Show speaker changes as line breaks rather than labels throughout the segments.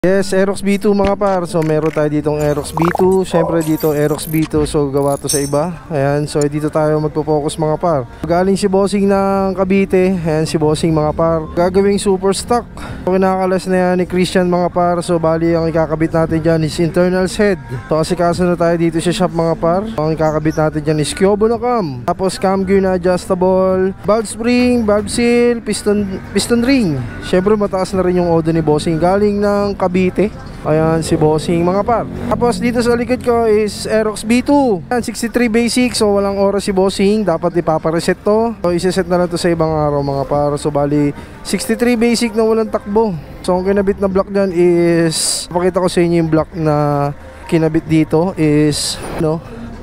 Yes, Aerox B2 mga par. So meron tayo ditong Aerox B2. Siyempre dito Aerox B2, so gawa to sa iba. Ayan, so dito tayo magpo-focus mga par. Galing si Bossing ng Cavite. Ayan si Bossing mga par. Gagawing super stock. So kinakalas na yan ni Christian mga par. So bali ang ikakabit natin dyan is internal head. So asikaso na tayo dito sa shop mga par. Ang ikakabit natin dyan is Kyobo na cam. Tapos cam gear na adjustable, valve spring, valve seal, piston ring. Siyempre mataas na rin yung odo ni Bossing. Galing ng Cavite. Ayan si Bossing mga par. Tapos dito sa likod ko is Aerox B2. Ayan, 63 basic. So walang oras si Bossing. Dapat ipapareset to. So iseset na lang to sa ibang araw mga par. So bali 63 basic na walang takbo. So ang kinabit na block dyan is, pakita ko sa inyo yung block na kinabit dito is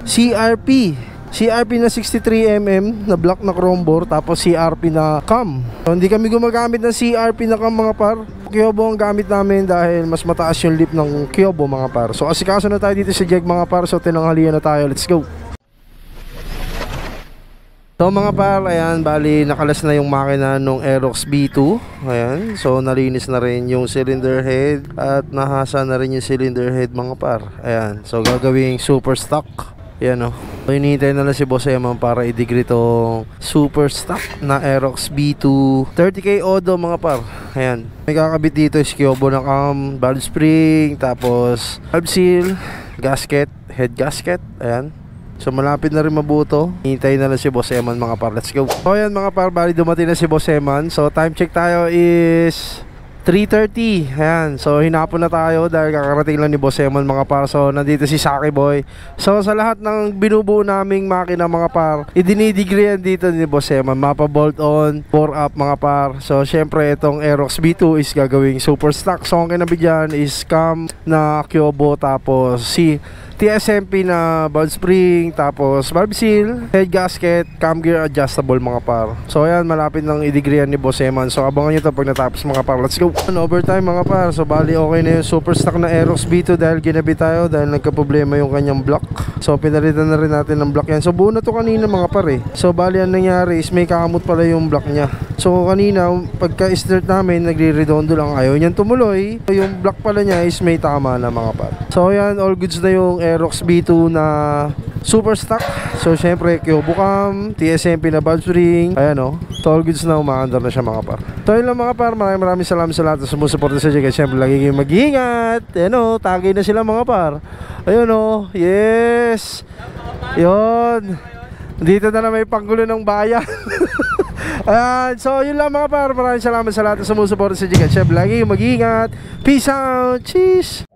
CRP na 63mm na block na chrome bore, tapos CRP na cam. So hindi kami gumagamit ng CRP na cam mga par. Kyobo ang gamit namin dahil mas mataas yung lip ng Kyobo mga par. So asikaso na tayo dito sa jeg mga par. So tinanghalian na tayo, let's go. So mga par, ayan, bali nakalas na yung makina nung Aerox B2. Ayan, so nalinis na rin yung cylinder head at nahasa na rin yung cylinder head mga par. Ayan, so gagawing super stock. Yan o. So hinihintay na lang si Boss Eman para i-degree tong super stock na Aerox B2 30K Odo mga par. Ayan. May kakabit dito is Kyobo na cam, valve spring, tapos valve seal, gasket, head gasket. Ayan. So malapit na rin mabuto. Hinihintay na lang si Boss Eman mga par. Let's go. So ayan mga par, bali dumating na si Boss Eman. So time check tayo is 3:30. Ayan, so hinapon na tayo dahil kakarating lang ni Boss Eman mga par. So nandito si Saki Boy. So sa lahat ng binubuo naming makina mga par, idinidegree yan dito ni Boss Eman. Mapa bolt on, 4 up mga par. So syempre itong Aerox B2 is gagawing super stock. So ang kinabit dyan is cam na Kyobo, tapos si TSMP na valve spring, tapos valve seal, head gasket, cam gear adjustable mga par. So ayan, malapit ng i-degree ni Boss Eman. So abangan nyo ito pag natapos mga par. Let's go. Overtime mga par. So bali okay na yung super stock na Aerox B2 dahil ginabit tayo dahil nagka-problema yung kanyang block. So pinalitan na rin natin ng block yan. So buo na to kanina mga par eh. So bali ang nangyari is may kakamot pala yung block niya. So kanina pagka-start namin nagre-redondo lang, ayaw niyan tumuloy. So yung block pala niya is may tama na mga par. So ayan, all goods na yung Aerox B2 na super stock. So syempre Kyobo cam, TSMP na valve spring. Ayan o, so all goods na, umaandar na siya mga par. So yun lang mga par, maraming salamat sa lahat na sumusuporta sa Jig. Syempre lagi kayong mag-iingat. Ayan o, tagay na sila mga par. Ayun o, yes. Yun, dito na may panggulo ng bayan. Ayan, so yun lang mga par, maraming salamat sa lahat na sumusuporta sa Jig. Syempre lagi kayong mag-iingat. Peace out, cheese.